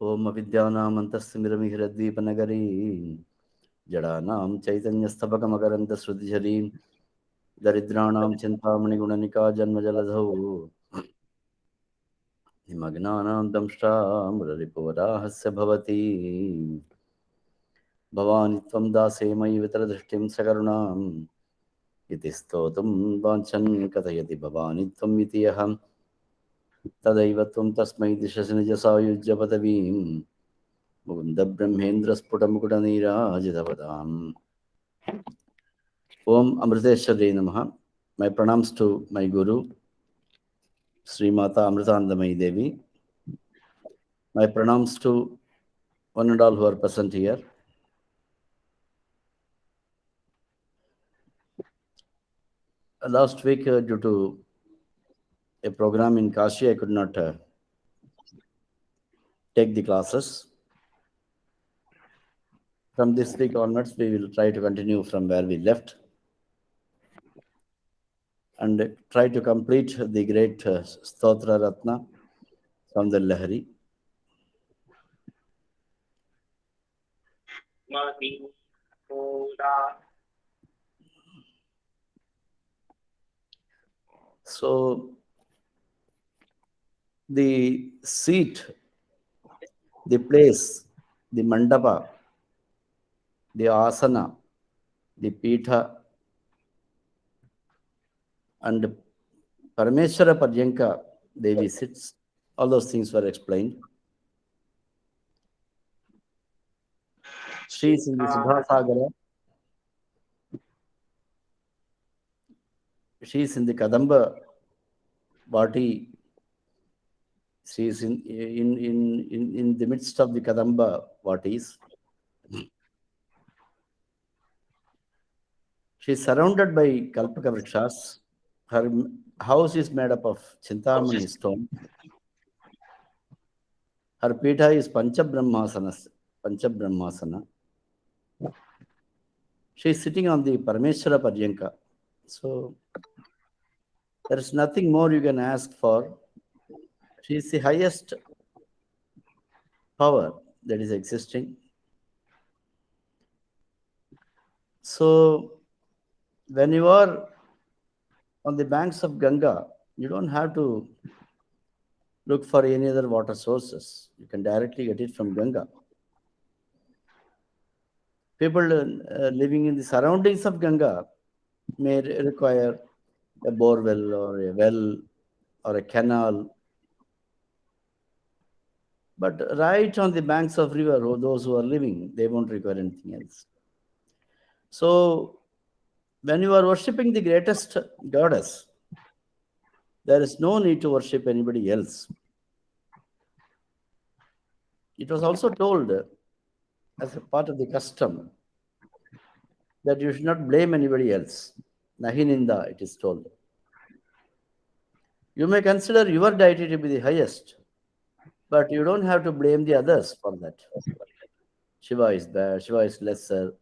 Om Avidyanam Antasmiramihradvipanagari Jadanam Chaitanyasthabakamakaranta Sruddhari Daridranam Chintamani Gunanika Janmajaladhau Himagnanam Damshram Raripurahasya Bhavati Bhavanitvam Dase Mai Vitradrishtim Sakarunam Iti Stotum Vanchan Katayati Bhavanitvam Itiyaham Tadaivatvam Tasmai Dishasnijasayujya Padavim Mukunda Brahmendra Sputamukudaniradam. Om Amriteshwari Namaha. My pranams to my Guru, Sri Mata Amrithanandamayi Devi. My pranams to one and all who are present here. Last week, due to a program in Kashi, I could not take the classes. From this week onwards, we will try to continue from where we left and try to complete the great Stotra Ratna from the Lahari. So, the seat, the place, the mandapa, the asana, the pitha, and Parameshwara Paryanka Devi sits, all those things were explained. She is in the Sudhasagara. She is in the Kadamba Vati. She is in the midst of the Kadamba Vatis. She is surrounded by Kalpaka Vrikshas. Her house is made up of Chintamani stone. Her pitha is Panchabrahmasana. She is sitting on the Parameshwara Paryanka. So there is nothing more you can ask for. She is the highest power that is existing. So when you are on the banks of Ganga, you don't have to look for any other water sources. You can directly get it from Ganga. People living in the surroundings of Ganga may require a borewell or a well or a canal. But right on the banks of river, those who are living, they won't require anything else. So when you are worshipping the greatest goddess, there is no need to worship anybody else. It was also told as a part of the custom that you should not blame anybody else. Nahininda, it is told. You may consider your deity to be the highest, but you don't have to blame the others for that. Shiva is bad, Shiva is lesser,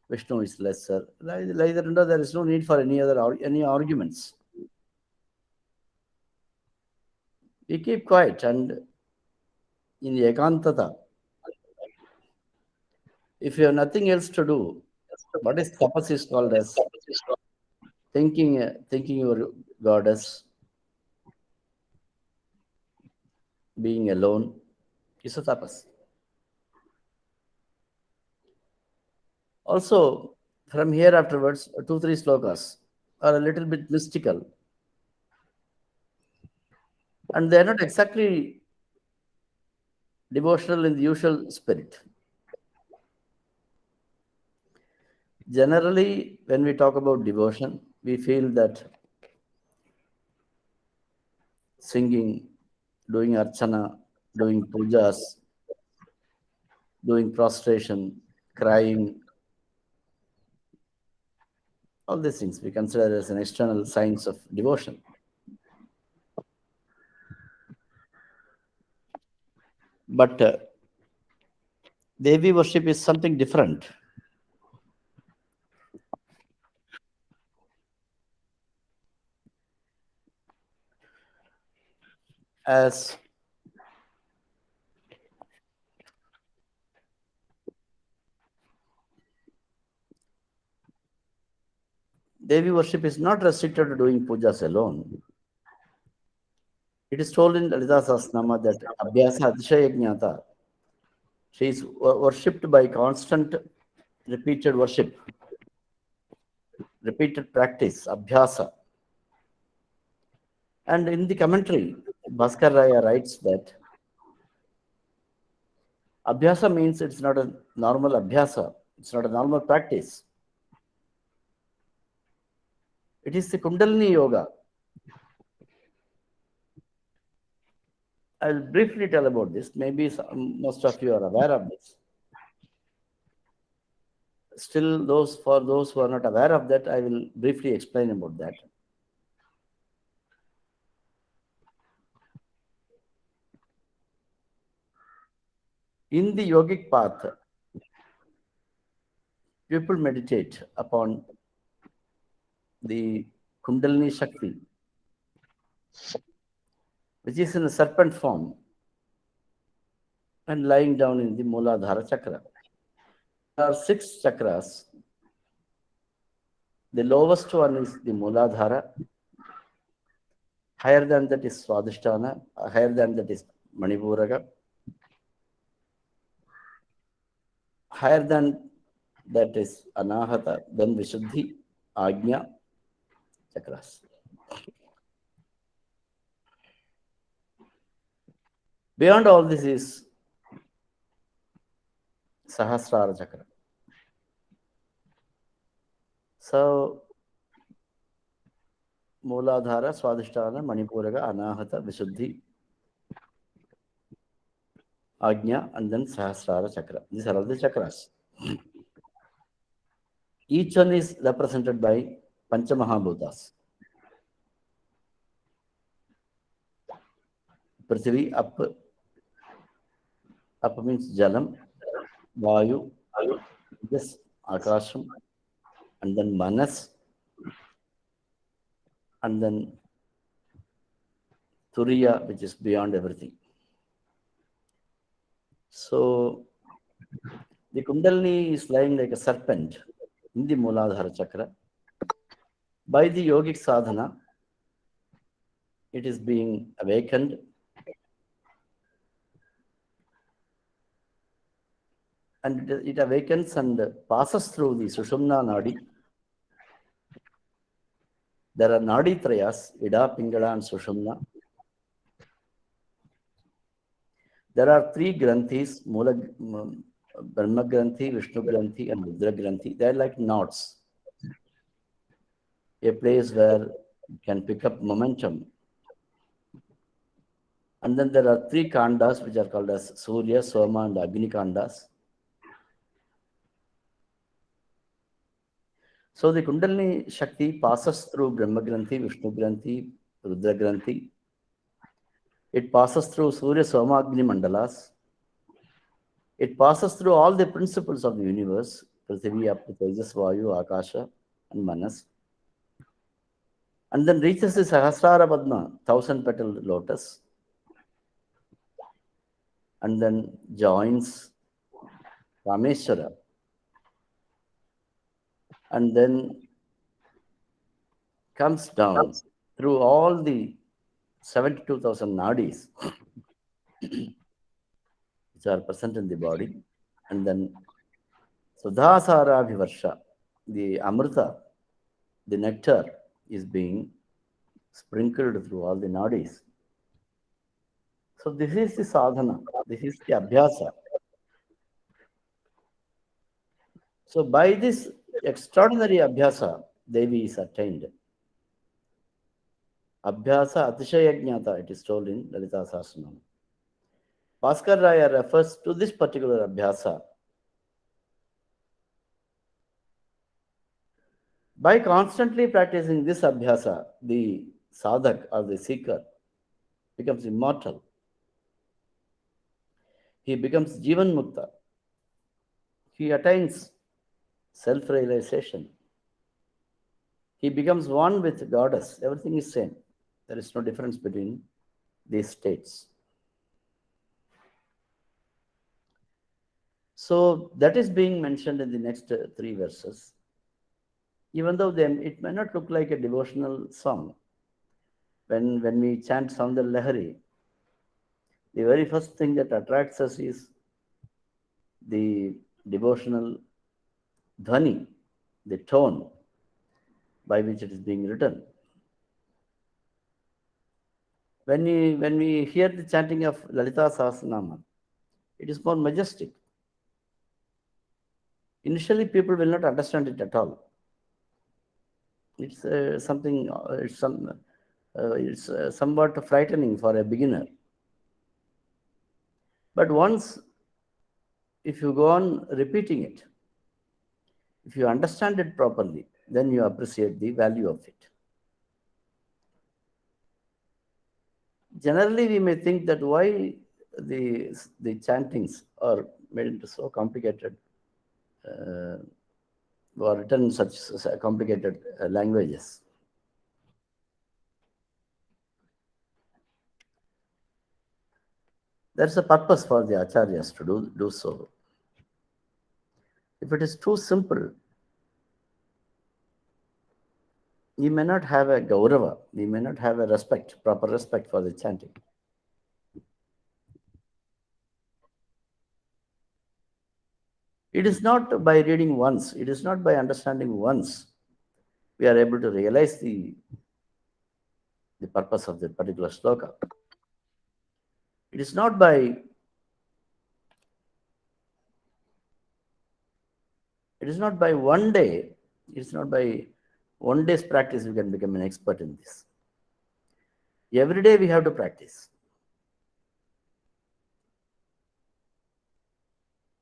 Vishnu is lesser. Like that, there is no need for any arguments. We keep quiet and in ekantata. If you have nothing else to do, what is tapas is called as thinking your goddess, being alone, is a tapas. Also, from here afterwards, 2-3 slokas are a little bit mystical. And they are not exactly devotional in the usual spirit. Generally, when we talk about devotion, we feel that singing, doing archana, doing pujas, doing prostration, crying, all these things we consider as an external signs of devotion. But Devi worship is something different. As Devi worship is not restricted to doing pujas alone. It is told in Lalita Sahasranama that Abhyasa Atishaya Jnata. She is worshipped by constant, repeated worship, repeated practice, Abhyasa. And in the commentary, Bhaskar Raya writes that Abhyasa means it's not a normal Abhyasa, it's not a normal practice. It is the Kundalini Yoga. I'll briefly tell about this. Maybe most of you are aware of this. Still, for those who are not aware of that, I will briefly explain about that. In the yogic path, people meditate upon the Kundalini Shakti, which is in a serpent form and lying down in the Mooladhara chakra. There are 6 chakras. The lowest one is the Mooladhara. Higher than that is Swadhisthana. Higher than that is Manipuraga. Higher than that is Anahata, then Vishuddhi, Ajna, chakras. Beyond all this is Sahasrara chakra. So, Mooladhara, Swadhisthana, Manipuraga, Anahata, Vishuddhi, Ajna, and then Sahasrara chakra. These are all the chakras. Each one is represented by Panchamahabhutas. Prithvi, up means Jalam, Vayu, this Akasham, and then Manas, and then Turiya, which is beyond everything. So, the Kundalini is lying like a serpent in the Mooladhara chakra. By the yogic sadhana, it is being awakened. And it awakens and passes through the Sushumna Nadi. There are Nadi Trayas, Ida, Pingala, and Sushumna. There are 3 Granthis, Brahma Granthi, Vishnu Granthi, and Rudra Granthi. They are like knots. A place where you can pick up momentum. And then there are 3 Kandas, which are called as Surya, Soma, and Agni Kandas. So the Kundalini Shakti passes through Brahma Granthi, Vishnu Granthi, Rudra Granthi. It passes through Surya, Soma, Agni Mandalas. It passes through all the principles of the universe, Prithvi, Apu, Tejas, Vayu, Akasha, and Manas. And then reaches the Sahasrara Padma, 1000-petaled lotus. And then joins Rameshwara. And then comes down through all the 72,000 nadis which are present in the body. And then Sudhasara Vivarsha, the Amrita, the nectar, is being sprinkled through all the nadis. So this is the sadhana, this is the abhyasa. So by this extraordinary abhyasa, Devi is attained. Abhyasa Atishaya Jnata, it is told in Lalita Sahasranama. Bhaskar Raya refers to this particular abhyasa. By constantly practicing this abhyasa, the sadhak or the seeker becomes immortal. He becomes Jivan Mukta. He attains self-realization. He becomes one with Goddess. Everything is same. There is no difference between these states. So that is being mentioned in the next 3 verses. Even though it may not look like a devotional song. When we chant Soundar Lahari, the very first thing that attracts us is the devotional dhvani, the tone by which it is being written. When we hear the chanting of Lalita Sahasranama, it is more majestic. Initially, people will not understand it at all. It's something. It's somewhat frightening for a beginner. But once, if you go on repeating it, if you understand it properly, then you appreciate the value of it. Generally, we may think that why the chantings are made into so complicated uh, or written in such complicated languages. There's a purpose for the acharyas to do so. If it is too simple, we may not have a gaurava, we may not have a proper respect for the chanting. It is not by reading once, it is not by understanding once, we are able to realize the purpose of that particular sloka. It is not by one day, it's not by one day's practice we can become an expert in this. Every day we have to practice.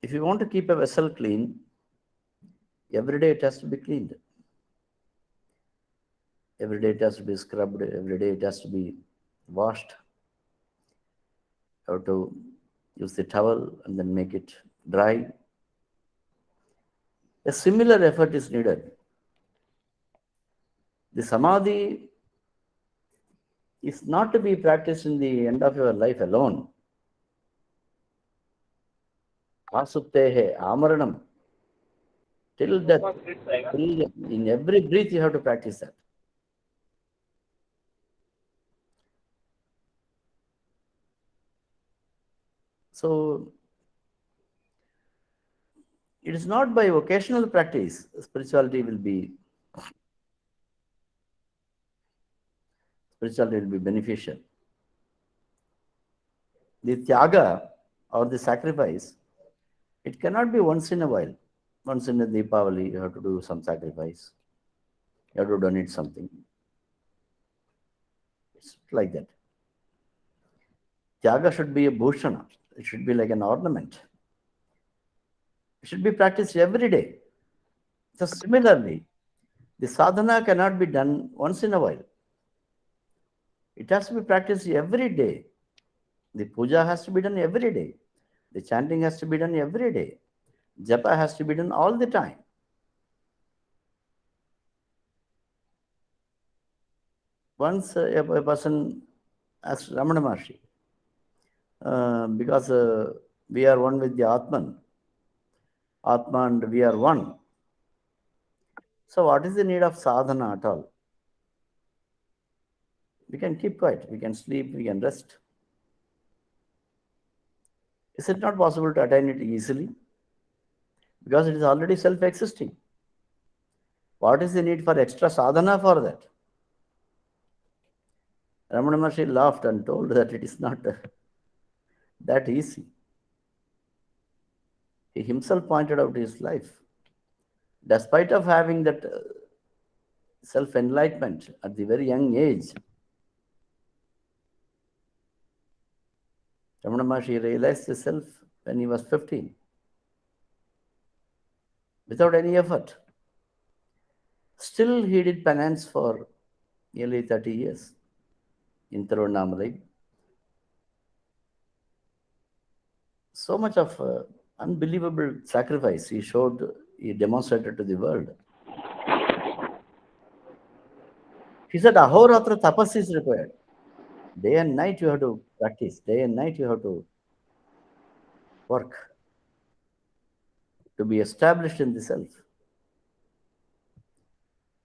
If you want to keep a vessel clean, every day it has to be cleaned. Every day it has to be scrubbed, every day it has to be washed. You have to use the towel and then make it dry. A similar effort is needed. The samadhi is not to be practiced in the end of your life alone. Asuptehe, amaranam. Till death. In every breath you have to practice that. So it is not by occasional practice spirituality will be beneficial. The tyaga or the sacrifice, it cannot be once in a while. Once in a Deepavali, you have to do some sacrifice. You have to donate something. It's like that. Tyaga should be a bhushana. It should be like an ornament. It should be practiced every day. So similarly, the sadhana cannot be done once in a while. It has to be practiced every day. The puja has to be done every day. The chanting has to be done every day. Japa has to be done all the time. Once a person asked Ramana Maharshi, because we are one with the Atman, and we are one. So what is the need of sadhana at all? We can keep quiet, we can sleep, we can rest. Is it not possible to attain it easily? Because it is already self-existing. What is the need for extra sadhana for that? Ramana Maharshi laughed and told that it is not that easy. He himself pointed out his life. Despite of having that self-enlightenment at the very young age, Ramana Maharshi realized himself when he was 15, without any effort. Still, he did penance for nearly 30 years in Tiruvannamalai. So much of unbelievable sacrifice he demonstrated to the world. He said, Ahoratra tapas is required. Day and night you have to practice. Day and night you have to work to be established in the self.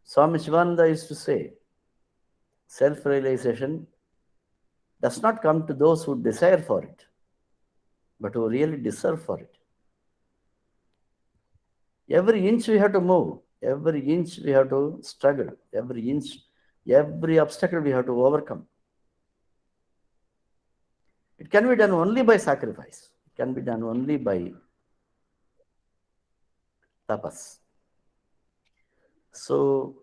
Swami Shivananda used to say, self-realization does not come to those who desire for it, but who really deserve for it. Every inch we have to move, every inch we have to struggle, every inch, every obstacle we have to overcome. It can be done only by sacrifice. It can be done only by tapas. So,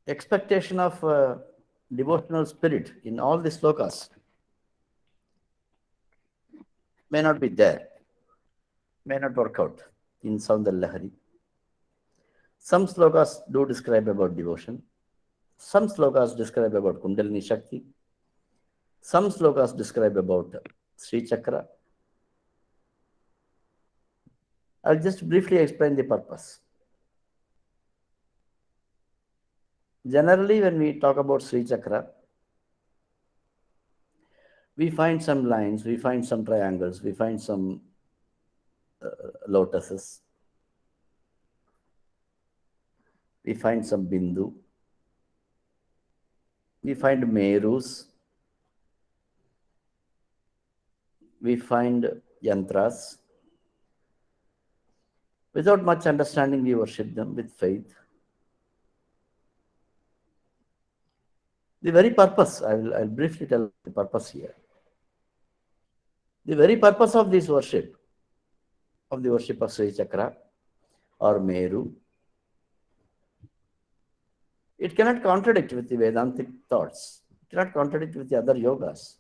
expectation of devotional spirit in all the slokas may not be there, may not work out in Saundar Lahari. Some slokas do describe about devotion. Some slokas describe about Kundalini Shakti. Some slokas describe about Sri Chakra. I'll just briefly explain the purpose. Generally, when we talk about Sri Chakra, we find some lines, we find some triangles, we find some lotuses, we find some bindu, we find merus, we find yantras. Without much understanding, we worship them with faith. The very purpose, I'll briefly tell the purpose here. The very purpose of this worship, of the worship of Sri Chakra or Meru, it cannot contradict with the Vedantic thoughts. It cannot contradict with the other yogas.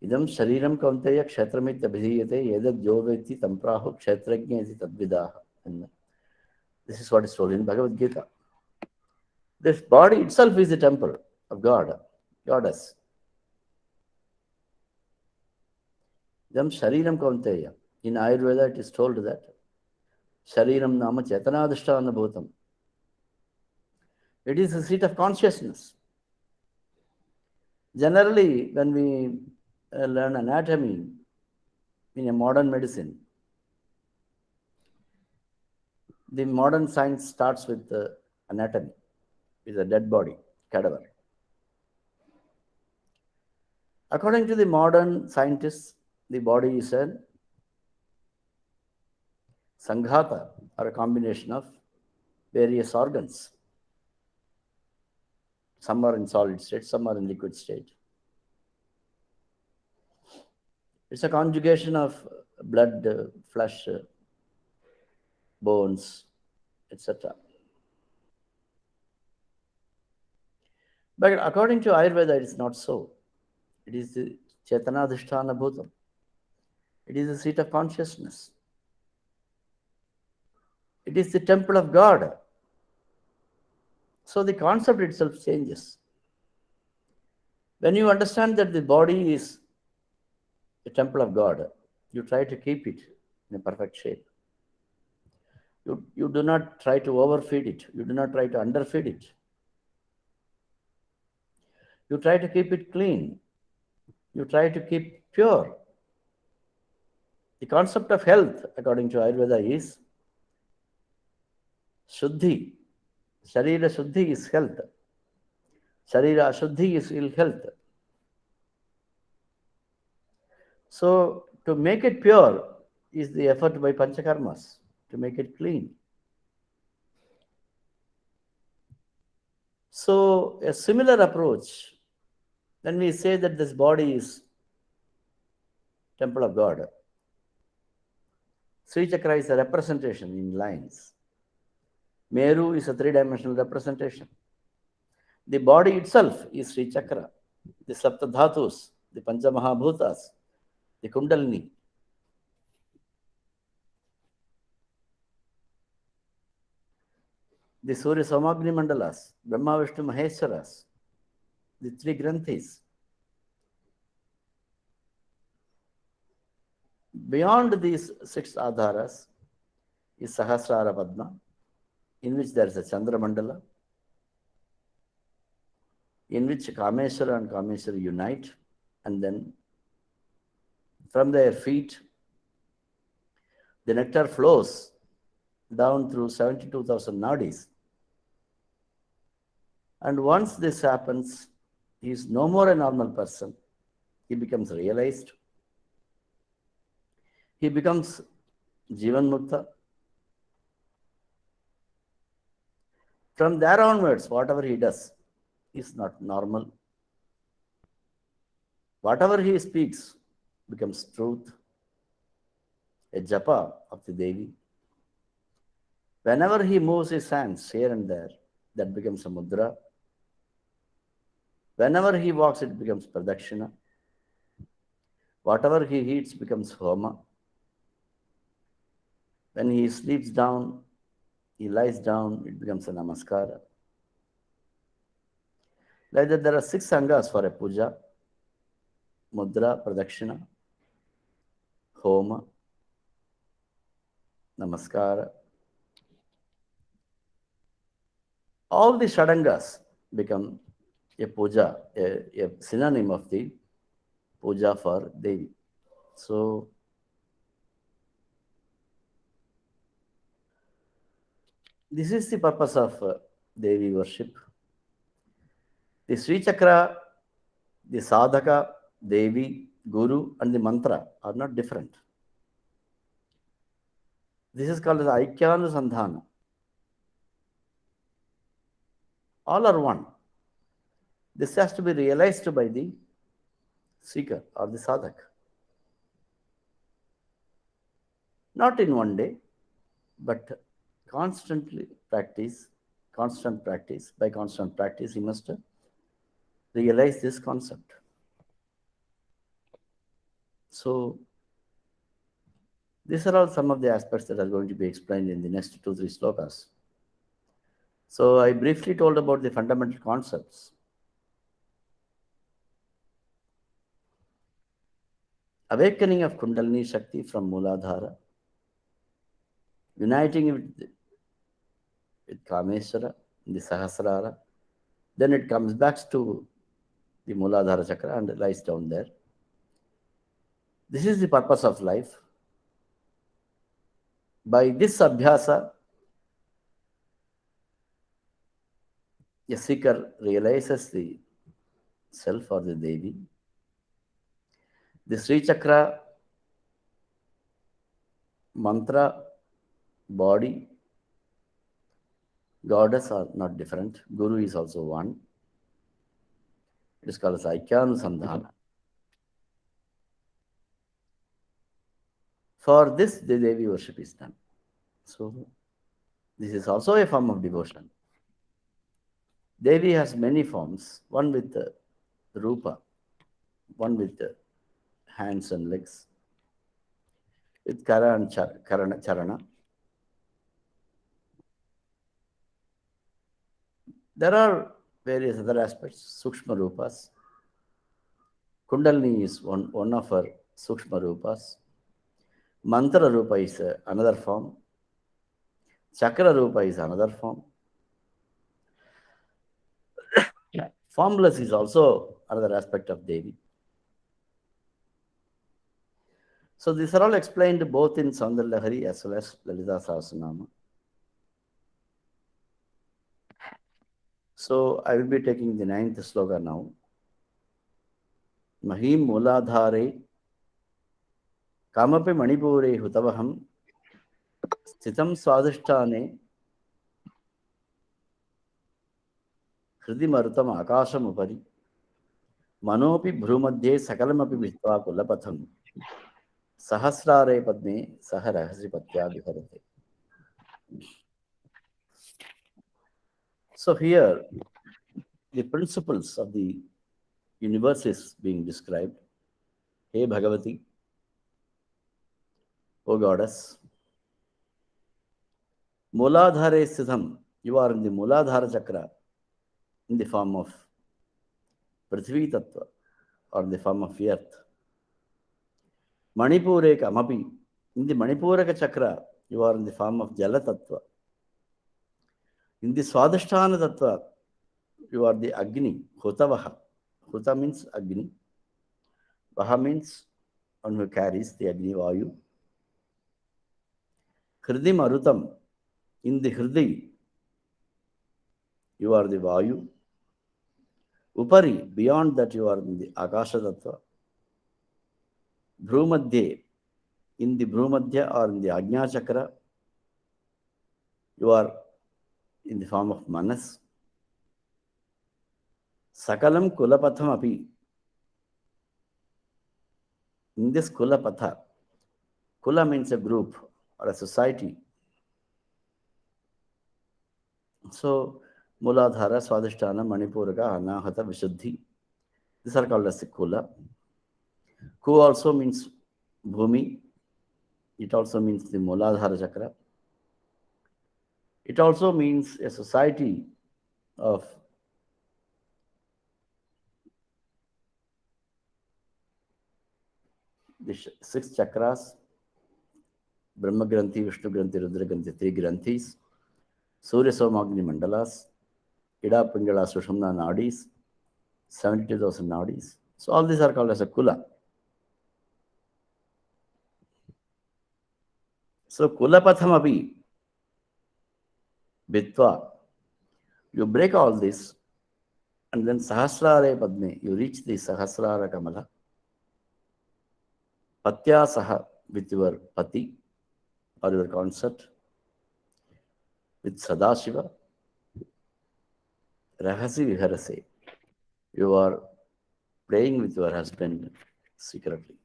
Idam shariram kaunteya kshetramit abhidhiyate yedad yoveti tamprahu kshetrajna iti tadvidaha. And this is what is told in Bhagavad Gita. This body itself is the temple of God, goddess. Idam shariram kaunteya. In Ayurveda it is told that shariram nama chetanadhishtana bhutam. It is a seat of consciousness. Generally, when we learn anatomy in a modern medicine, the modern science starts with anatomy, with a dead body, cadaver. According to the modern scientists, the body is a sanghata, or a combination of various organs. Some are in solid state, some are in liquid state. It's a conjugation of blood, flesh, bones, etc. But according to Ayurveda, it is not so. It is the Chetanadhisthana Bhutam. It is the seat of consciousness. It is the temple of God. So the concept itself changes. When you understand that the body is the temple of God, you try to keep it in a perfect shape. You do not try to overfeed it. You do not try to underfeed it. You try to keep it clean. You try to keep pure. The concept of health, according to Ayurveda, is Shuddhi. Sharira Shuddhi is health. Sharira Ashuddhi is ill health. So, to make it pure is the effort by Panchakarmas, to make it clean. So, a similar approach, when we say that this body is temple of God, Sri Chakra is a representation in lines. Meru is a three-dimensional representation. The body itself is Sri Chakra, the Saptadhatus, the Panchamahabhutas, the Kundalini. The Surya Samagni Mandalas, Brahma Vishnu Maheshwaras, the three Granthis. Beyond these six Adharas is Sahasrara Padma, in which there is a Chandra Mandala, in which Kameshwara and Kameshwara unite, and then from their feet The nectar flows down through 72,000 nadis. And once this happens, he is no more a normal person. He becomes realized. He becomes Jivan Mukta. From there onwards, whatever he does is not normal. Whatever he speaks becomes truth, a japa of the Devi. Whenever he moves his hands here and there, that becomes a mudra. Whenever he walks, it becomes pradakshina. Whatever he eats becomes homa. When he sleeps down, he lies down, it becomes a namaskara. Like that, there are 6 sanghas for a puja: mudra, pradakshina, homa, namaskara. All the shadangas become a puja, a synonym of the puja for Devi. So, this is the purpose of Devi worship. The Sri Chakra, the Sadhaka, Devi, Guru, and the mantra are not different. This is called as Aikyānusandhāna. All are one. This has to be realized by the seeker or the sadhak. Not in one day, but constantly practice, constant practice. By constant practice, he must realize this concept. So, these are all some of the aspects that are going to be explained in the next 2-3 slokas. So, I briefly told about the fundamental concepts. Awakening of Kundalini Shakti from Mooladhara, uniting it with Kameswara, the Sahasrara, then it comes back to the Mooladhara Chakra and lies down there. This is the purpose of life. By this abhyasa, a seeker realizes the self or the Devi. The Sri Chakra, mantra, body, goddess are not different. Guru is also one. It is called as Aikyānusandhāna. For this, the Devi worship is done. So, this is also a form of devotion. Devi has many forms, one with the rupa, one with the hands and legs, with kara and charana. There are various other aspects, sukshma rupas. Kundalini is one of her sukshma rupas. Mantra rupa is another form. Chakra rupa is another form. Formless is also another aspect of Devi. So these are all explained both in Saundara Lahari as well as Lalita Sahasranama. So I will be taking the 9th sloka now. Mahim Mooladhare Kamapi Manipure Hutavaham Sthitam Swadhisthane Hridi Marutam Akasham Upari Manopi Bhrumadhye Sakalamapi Vihva Kulapatham Sahasrare Padme Saharahasi Patya Viharate. So here, the principles of the universe is being described. Hey Bhagavati, O goddess, Mooladhare Sthitham, you are in the Mooladhara Chakra in the form of Prithvi Tattva or in the form of earth. Manipure Kamapi, in the Manipuraka Chakra, you are in the form of Jala Tattva. In the Swadhisthana Tattva, you are the Agni, Hutavaha. Huta means Agni. Vaha means one who carries the Agni Vayu. Hridi Marutam. In the Hridi, you are the Vayu. Upari, beyond that, you are in the Akasha Tattva. Bhrumadhye, in the Bhrumadhya or in the Ajna Chakra, you are in the form of Manas. Sakalam Kulapatham api. In this Kulapatha, Kula means a group or a society. So, Muladhara, Swadhisthana, Manipuraka, Anahata, Vishuddhi. These are called as the Kula. Ku also means Bhumi. It also means the Muladhara Chakra. It also means a society of the six chakras, Brahma Granthi, Vishnu Granthi, Rudra Granthi, three Granthis, Surya Somagni Mandalas, Ida Pingala Sushumna Nadis, 72,000 Nadis. So all these are called as a Kula. So Kulapatham api, Bitva, you break all this, and then Sahasrare Padme, you reach the Sahasrara Kamala. Patya Saha, with your Pati or your consort, with Sadashiva, Rahasi Viharase. You are playing with your husband secretly.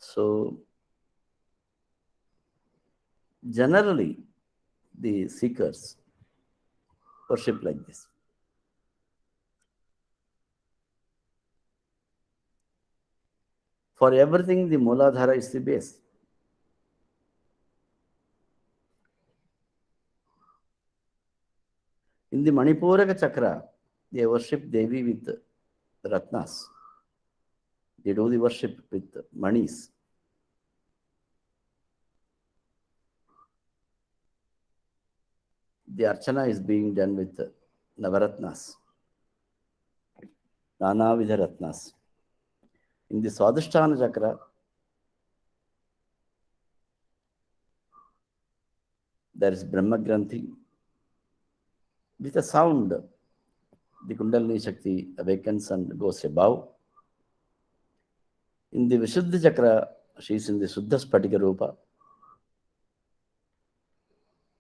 So, generally, the seekers worship like this. For everything, the Muladhara is the base. In the Manipuraka Chakra, they worship Devi with Ratnas. They do the worship with manis. The Archana is being done with Navaratnas, Nana Vidha Ratnas. In the Swadhisthana Chakra, there is Brahma Granthi. With a sound, the Kundalini Shakti awakens and goes above. In the Vishuddha Chakra, she is in the Suddha Spatika Rupa.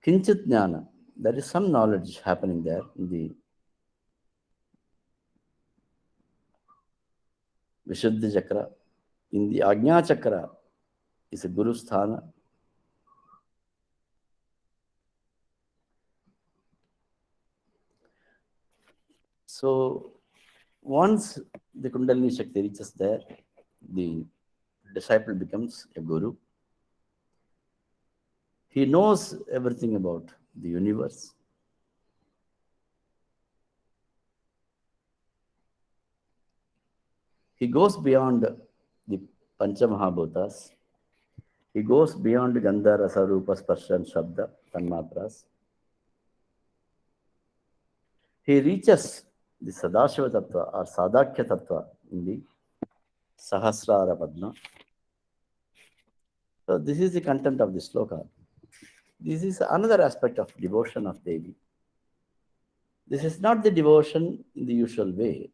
Kinchit Jnana, there is some knowledge happening there in the Vishuddha Chakra. In the Ajna Chakra is a Guru Sthana. So once the Kundalini Shakti reaches there, the disciple becomes a Guru. He knows everything about the universe. He goes beyond the Panchamahabhutas. He goes beyond Gandha, Rasa, Rupa, Sparsha and Shabda, Tanmatras. He reaches the Sadashiva Tattva or Sadakya Tattva in the Sahasrara Padma. So this is the content of the sloka. This is another aspect of devotion of Devi. This is not the devotion in the usual way,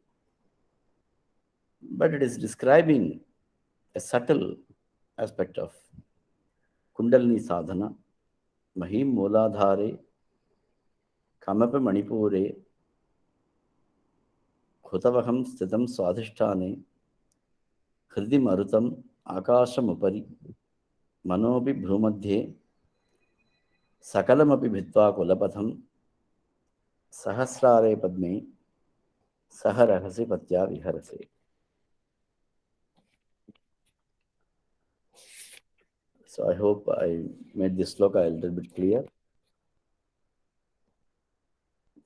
but it is describing a subtle aspect of Kundalini Sadhana, Mahim Muladhare, Kamapi Manipure, Khutavaham Stitam Swadhisthane, Hridi Marutam, Akasham Upari, Manopi Bhrumadhye, Sakalamapi Bhitva Kulapatham, Sahasrare Padme, Saharahasi Patya Viharase. So I hope I made this sloka a little bit clear.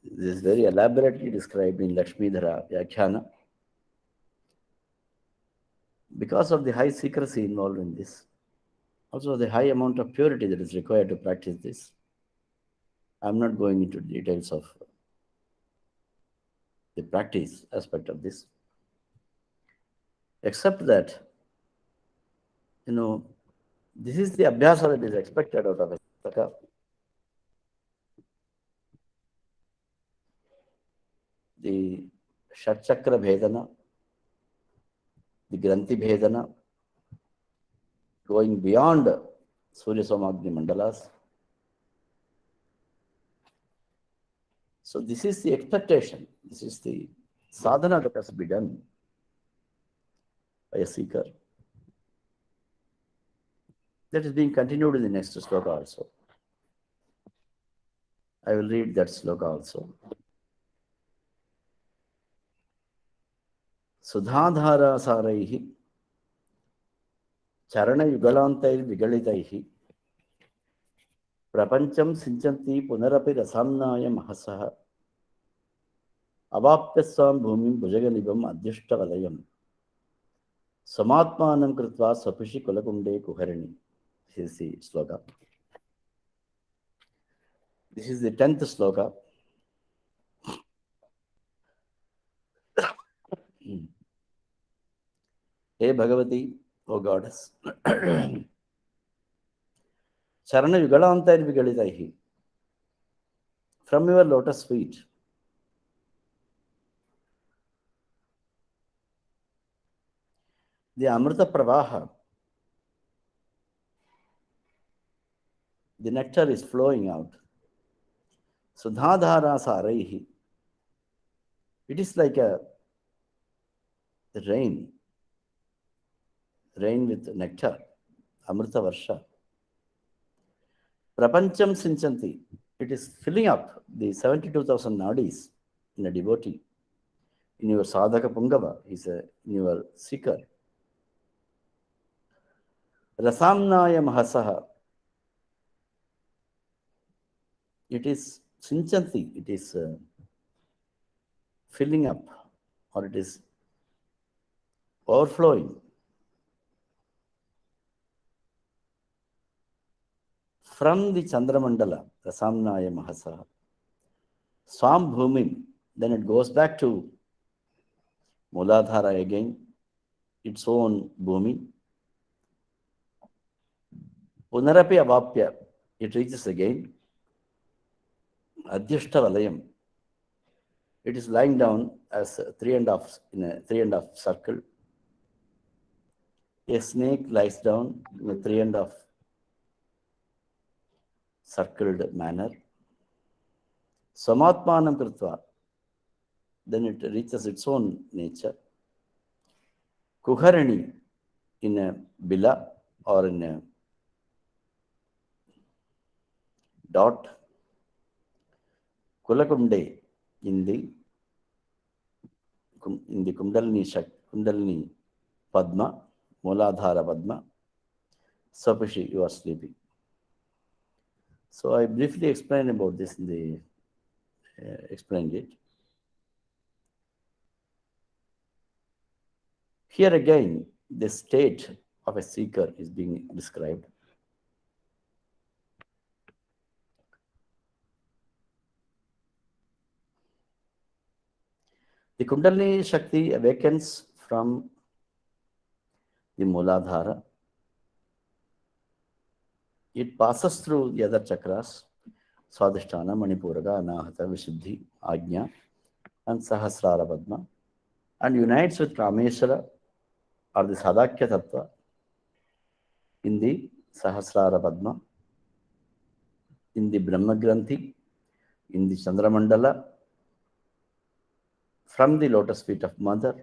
This is very elaborately described in Lakshmidhara Vyakhyana. Because of the high secrecy involved in this, also the high amount of purity that is required to practice this, I'm not going into details of the practice aspect of this. Except that, this is the abhyasa that is expected out of a sadhaka. The Shatchakra Bhedana, the Granthi Bhedana, going beyond Surya Somagni Mandalas. So this is the expectation. This is the sadhana that has to be done by a seeker. That is being continued in the next sloka also. I will read that sloka also. Sudhadhara saraihi charana yugalantair vigalitaihi prapancham sinchanti punarapi rasamnaya mahasaha avapyasvam bhumim bhujaganibam adhyashtavalayam samatmanam kritva sapishi kulakunde kuharani. This is the sloka. This is the 10th sloka. Hey Bhagavati, O Goddess, Charana Yugalantair Vigalitaihi, from your lotus feet, the Amrita Pravaha, the nectar is flowing out. Sudhadhara saraihi, it is like a rain with nectar, Amrita Varsha. Prapancham sinchanti, it is filling up the 72,000 nadis in a devotee, in your sadhaka pungava, in your seeker. Rasamnaya mahasaha, it is sinchanti, it is filling up, or it is overflowing from the Chandramandala, Rasamnaya Mahasaha, Swam Bhumim, then it goes back to Muladhara again, its own Bhumi. Punarapi Avapya, it reaches again. Adhyashtavalayam, it is lying down as in a 3.5 circle. A snake lies down in a 3.5 circled manner. Samatmanam kritva, then it reaches its own nature. Kuharani, in a bila or in a dot. Kulakunde, in the Kundalini Padma, Muladhara Padma. Sapishi, you are sleeping. So I briefly explained about this in the explained it. Here again, the state of a seeker is being described. The Kundalini Shakti awakens from the Muladhara. It passes through the other chakras, Swadhisthana, Manipuraga, Anahata, Vishuddhi, Ajna, and Sahasrara Padma, and unites with Kameshwara or the Sadakya Tattva in the Sahasrara Padma, in the Brahma Granthi, in the Chandramandala, from the lotus feet of Mother.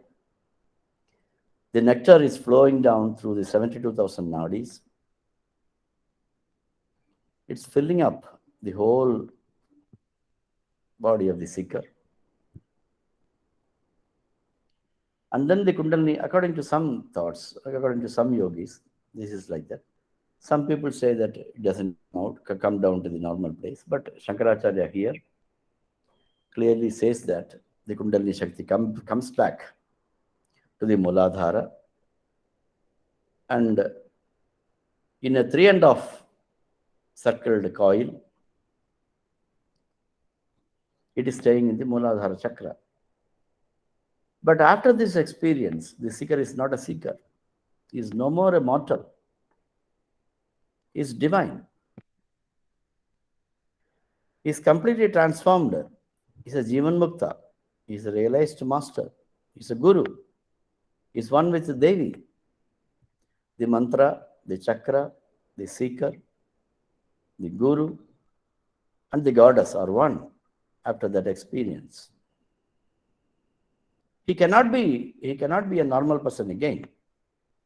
The nectar is flowing down through the 72,000 nadis. It's filling up the whole body of the seeker. And then the Kundalini, according to some thoughts, according to some yogis, this is like that. Some people say that it doesn't come down to the normal place. But Shankaracharya here clearly says that the Kundalini Shakti comes back to the Muladhara, and in a 3.5 circled coil, it is staying in the Muladhara chakra. But after this experience, the seeker is not a seeker. He is no more a mortal. He is divine. He is completely transformed. He is a Jivan Mukta. He is a realized master. He is a guru. He is one with the Devi. The mantra, the chakra, the seeker, the guru, and the goddess are one after that experience. He cannot be a normal person again.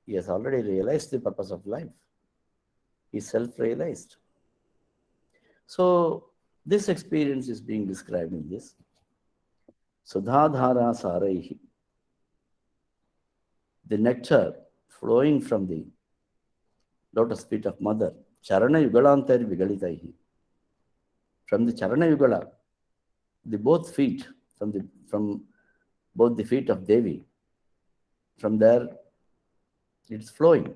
He has already realized the purpose of life. He is self-realized. So this experience is being described in this. Sudhadhara saraihi. The nectar flowing from the lotus feet of mother. Charana yugalantari vigalitaihi. From the Charana Yugala, the both feet, from both the feet of Devi, from there it's flowing.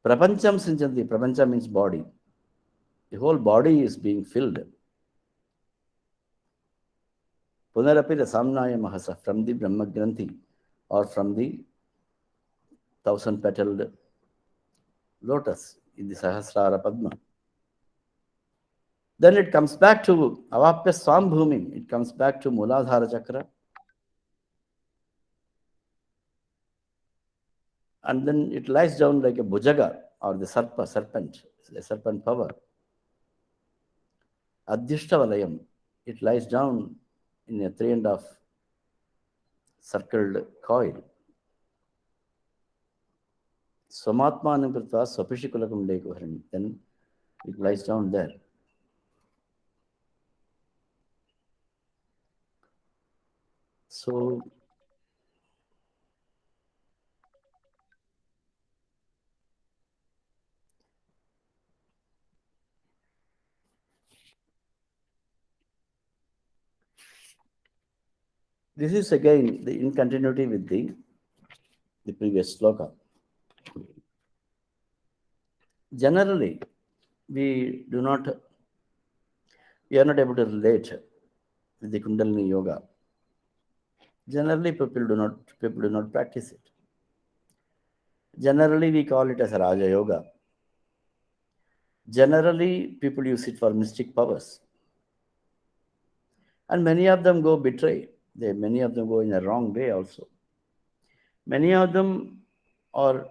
Prapancham sinchanti, prapancha means body. The whole body is being filled. Punarapi rasamnaya mahasa, from the Brahma Granthi or from the 1,000-petaled lotus in the Sahasrara Padma. Then it comes back to Avapya Swambhumi. It comes back to Muladhara Chakra. And then it lies down like a Bhujaga or the serpent, a serpent power. Adhyishta it lies down in a 3.5 circled coil. Somatmanam Kritva Swapishikulakam Lekuharini. Then it lies down there. So this is again in continuity with the previous sloka. Generally, we are not able to relate with the Kundalini Yoga. Generally, people do not practice it. Generally, we call it as a Raja Yoga. Generally, people use it for mystic powers. And many of them go betray. Many of them go in a wrong way also. Many of them are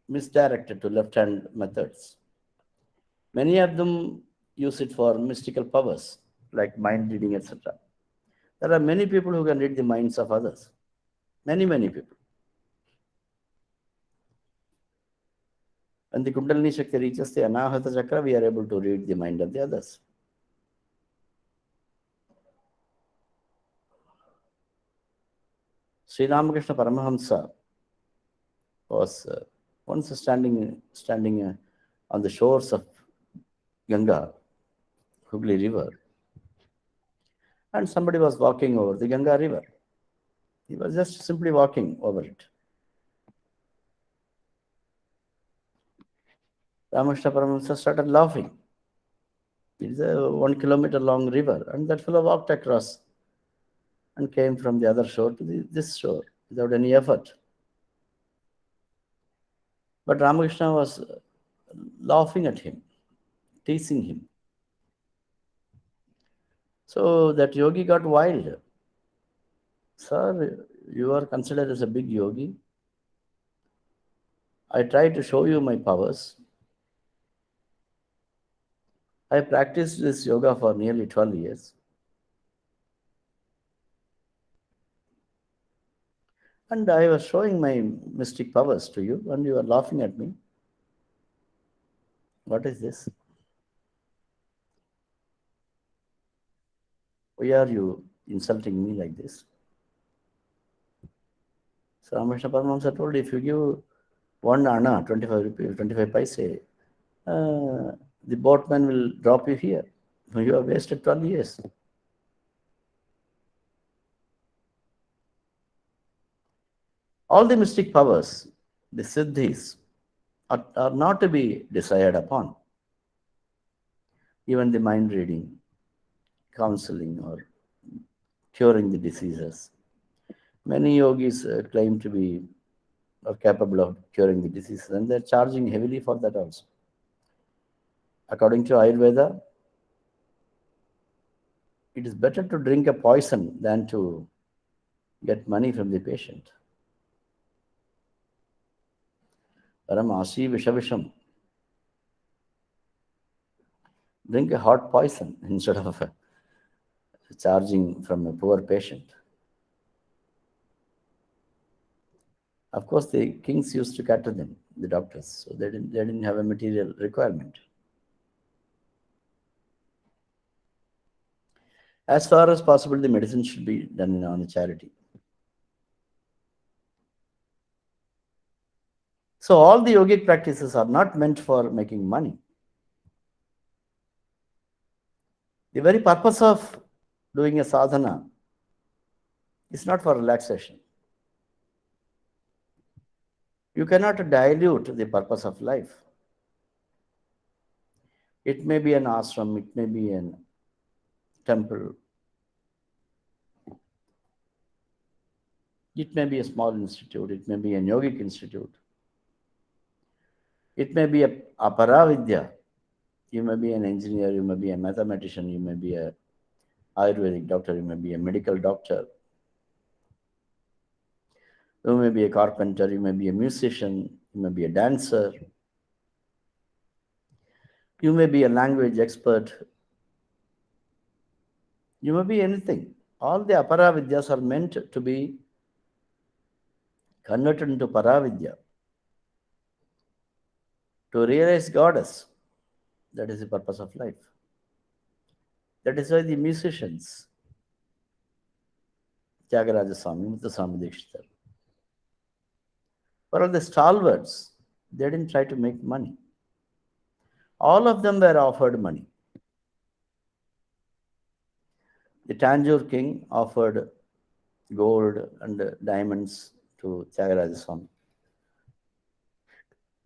misdirected to left-hand methods. Many of them use it for mystical powers, like mind reading, etc. There are many people who can read the minds of others. Many people. When the Kundalini Shakti reaches the Anahata Chakra, we are able to read the mind of the others. Sri Ramakrishna Paramahamsa was once standing on the shores of Ganga, Hooghly River, and somebody was walking over the Ganga River. He was just simply walking over it. Ramakrishna Paramahamsa started laughing. It is a 1 kilometer long river, and that fellow walked across and came from the other shore to this shore without any effort. But Ramakrishna was laughing at him, teasing him. So that yogi got wild. Sir, you are considered as a big yogi. I tried to show you my powers. I practiced this yoga for nearly 12 years. And I was showing my mystic powers to you, and you are laughing at me. What is this? Why are you insulting me like this? So Ramakrishna Paramahamsa told, if you give 1 anna, 25 rupees, 25 paise, the boatman will drop you here. You have wasted 12 years. All the mystic powers, the siddhis, are not to be desired upon. Even the mind reading, counseling, or curing the diseases. Many yogis claim to be or capable of curing the diseases, and they're charging heavily for that also. According to Ayurveda, it is better to drink a poison than to get money from the patient. Paramasi vishavisham. Drink a hot poison instead of charging from a poor patient. Of course, the kings used to cater them, the doctors, so they didn't have a material requirement. As far as possible, the medicine should be done on a charity. So all the yogic practices are not meant for making money. The very purpose of doing a sadhana is not for relaxation. You cannot dilute the purpose of life. It may be an ashram, it may be a temple, it may be a small institute, it may be a yogic institute, it may be a aparavidya. You may be an engineer, you may be a mathematician, you may be a Ayurvedic doctor, you may be a medical doctor, you may be a carpenter, you may be a musician, you may be a dancer, you may be a language expert, you may be anything. All the aparavidyas are meant to be converted into paravidya, to realize goddess. That is the purpose of life. That is why the musicians, Tyagaraja Swami, Muthuswami Dikshitar, were all the stalwarts. They didn't try to make money. All of them were offered money. The Tanjore king offered gold and diamonds to Tyagaraja Swami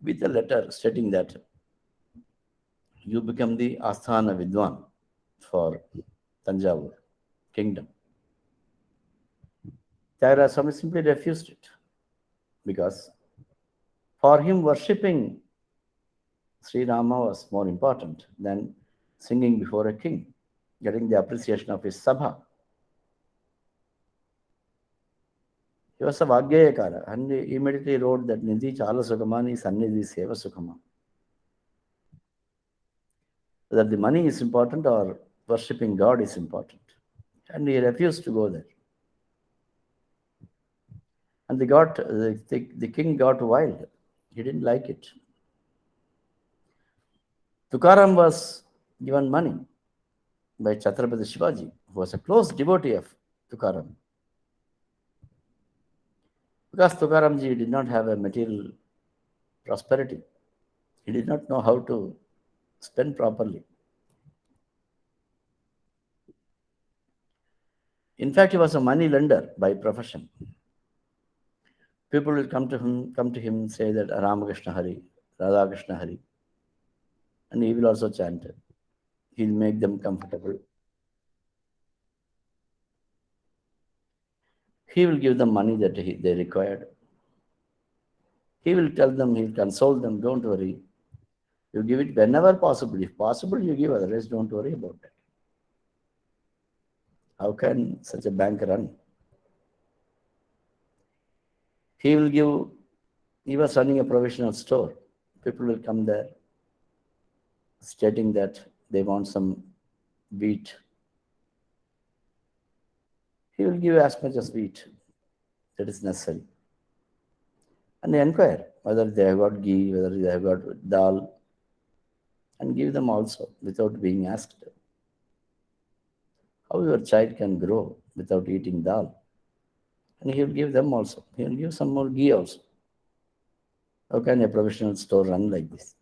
with a letter stating that you become the Asthana Vidwan for Tanjavur kingdom. Tyagaraja Swami simply refused it because for him worshipping Sri Rama was more important than singing before a king, getting the appreciation of his sabha. He was a Vagyayakara, and he immediately wrote that Nidhi Chala Sukhamani Sannidhi Seva Sukhama. Whether the money is important or worshipping God is important. And he refused to go there. And the king got wild. He didn't like it. Tukaram was given money by Chhatrapati Shivaji, who was a close devotee of Tukaram. Because Tukaramji did not have a material prosperity. He did not know how to spend properly. In fact, he was a money lender by profession. People will come to him and say that Ramakrishna Hari, Radha Krishna Hari, and he will also chant it. He'll make them comfortable. He will give them money that they required. He will tell them, he'll console them, don't worry. You give it whenever possible. If possible, you give, otherwise don't worry about it. How can such a bank run? He was running a provisional store. People will come there stating that they want some wheat. He will give as much as wheat that is necessary. And they inquire whether they have got ghee, whether they have got dal, and give them also without being asked. How your child can grow without eating dal? And he will give them also. He will give some more ghee also. How can a provisional store run like this?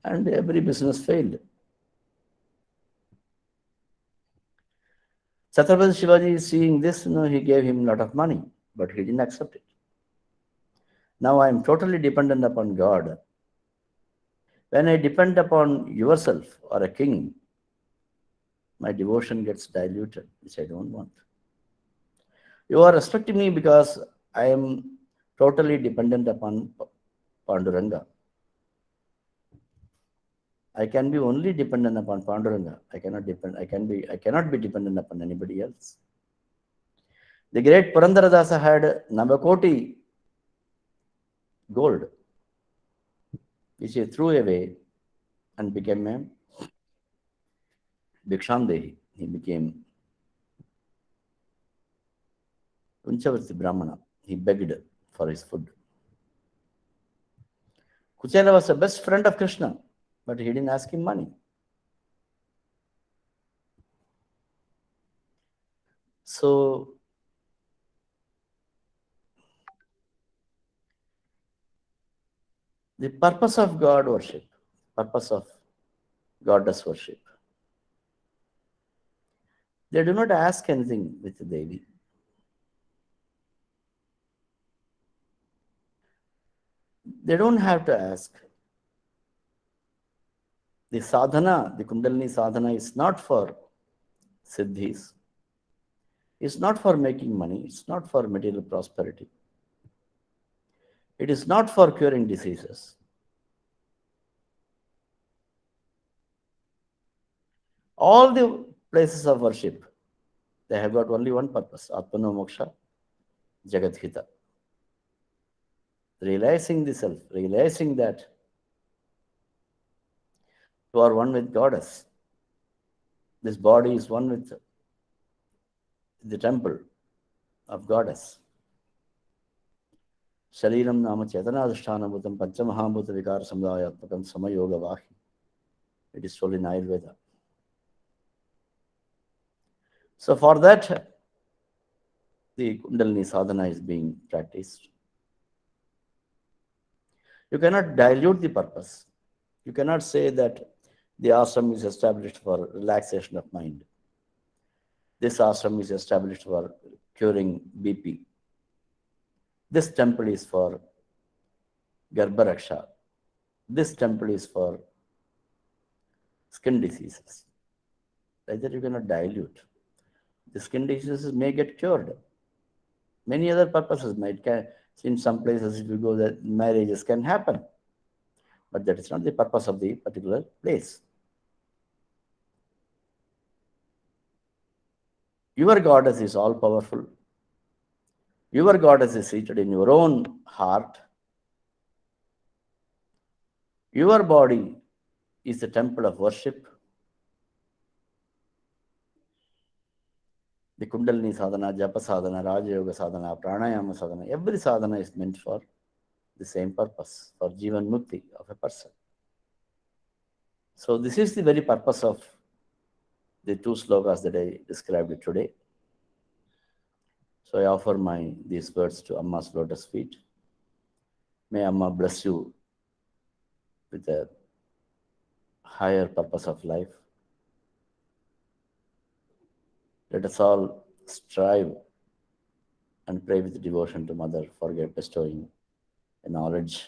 And every business failed. Chhatrapati Shivaji is seeing this, he gave him a lot of money, but he didn't accept it. Now I am totally dependent upon God. When I depend upon yourself or a king, my devotion gets diluted, which I don't want. You are respecting me because I am totally dependent upon Panduranga. I can be only dependent upon Panduranga. I cannot be dependent upon anybody else. The great Purandaradasa had Navakoti gold, which he threw away and became a Bhikshamdehi. He became Unchavarti Brahmana. He begged for his food. Kuchela was the best friend of Krishna, but he didn't ask him money. So the purpose of God worship, purpose of goddess worship, they do not ask anything with the Devi. They don't have to ask. The sadhana, the Kundalini sadhana is not for siddhis. It's not for making money. It's not for material prosperity. It is not for curing diseases. All the places of worship, they have got only one purpose, Atmano Moksha, Jagat Hita. Realizing the self, realizing that you are one with Goddess. This body is one with the temple of Goddess. Shariram Nama Chetanadhishthanabutam Panchamahabhuta Vikara Samudayatmakam Samayoga Vahi. It is told in Ayurveda. So for that, the Kundalini sadhana is being practiced. You cannot dilute the purpose. You cannot say that the ashram is established for relaxation of mind. This ashram is established for curing BP. This temple is for Garbharaksha. This temple is for skin diseases. Like that you cannot dilute. The skin diseases may get cured. Many other purposes might can. In some places, if you go, that marriages can happen. But that is not the purpose of the particular place. Your goddess is all powerful. Your goddess is seated in your own heart. Your body is the temple of worship. The Kundalini sadhana, Japa sadhana, Raja Yoga sadhana, Pranayama sadhana, every sadhana is meant for the same purpose, for Jivan Mukti of a person. So this is the very purpose of the two slokas that I described today. So I offer these words to Amma's lotus feet. May Amma bless you with a higher purpose of life. Let us all strive and pray with devotion to Mother for bestowing a knowledge,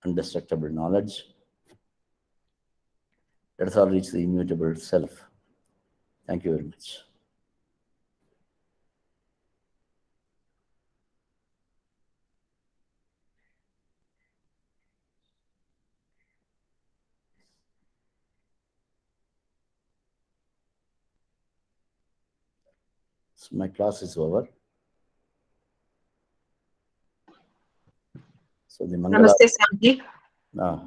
indestructible knowledge. Let us all reach the immutable self. Thank you very much. So my class is over. So the Mangala. Namaste, Swami. Ah,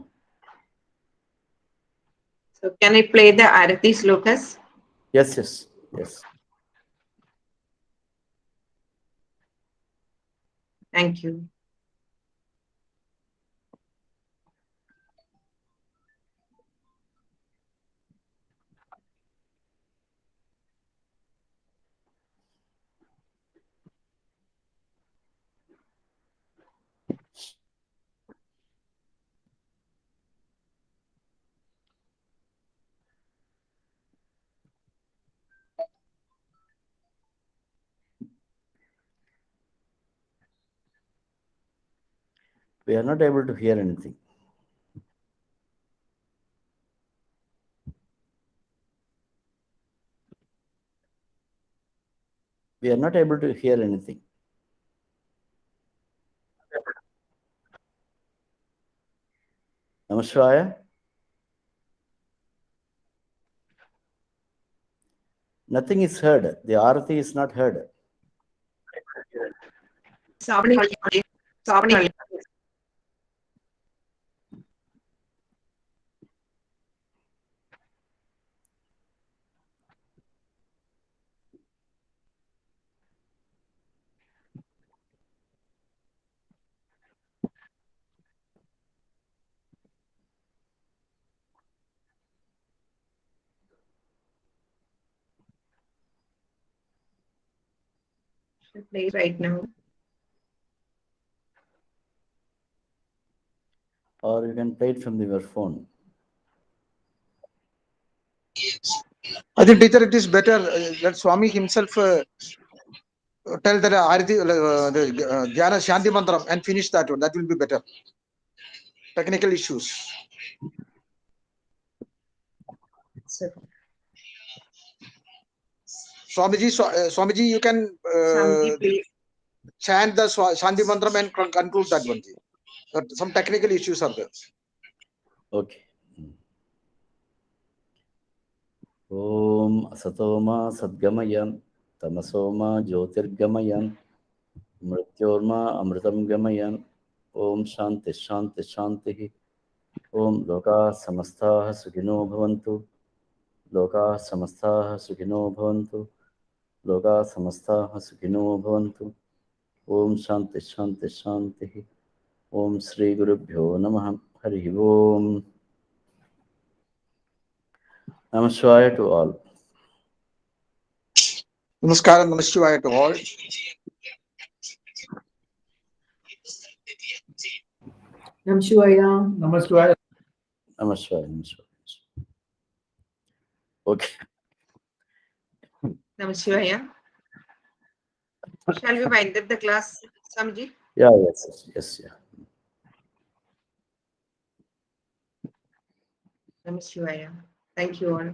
So can I play the Arati slokas? yes. Thank you. We are not able to hear anything. We are not able to hear anything. Namaskara. Nothing is heard. The arati is not heard. Savani. Should play right now. Or you can play it from your phone. I think, teacher, it is better that Swami himself tell that the Dhyana Shanti Mantram and finish that one. That will be better. Technical issues. So, Swamiji, you can Swamiji, please. chant the Shanti Mantram and conclude that one. Some technical issues are there. Okay. Om Asatoma Sadgamayan Tamasoma Jyotirgamayan Mrityorma Amritam Gamayan Om Shanti Shanti Shanti Om Loka Samastha Sukhino Bhavantu Loka Samastha Sukhino Bhavantu Loka Samastha Sukhino Bhavantu Om Shanti Shanti Shanti Om Sri Gurubhyo Namah Hari Om. Namaskar to all. Namaskaram, Namaskar to all. Namshivaya. Namaskar. Namaskar. Okay. Namashivaya. Shall we wind up the class, Swamiji? Yeah, yes, yeah. Namashivaya. Thank you all.